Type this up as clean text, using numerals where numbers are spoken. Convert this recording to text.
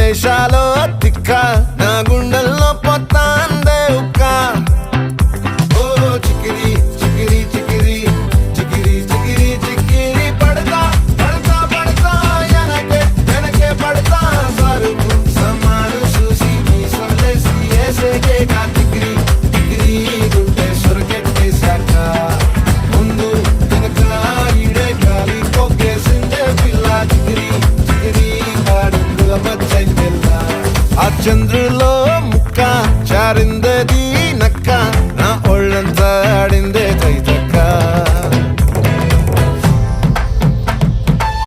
వేషాలో తిక్క నా గుండెల్లో పొత్తాందే ఉక్క ఓ చికిరి చికిరి చికిరి చికిరి చికిరి చికిరి పడతా పడతా పడతా ఎనకే ఎనకే పడతా సరుకు సమాను చూసి మీ సొల్లేసి ఏసేకే కా చికిరి చికిరి గుండె సొరకెట్టేశాక ముందు వెనక ఈడే గాలి కొక్కేసిందే పిల్ల చికిరి చికిరి ఆ చంద్రులో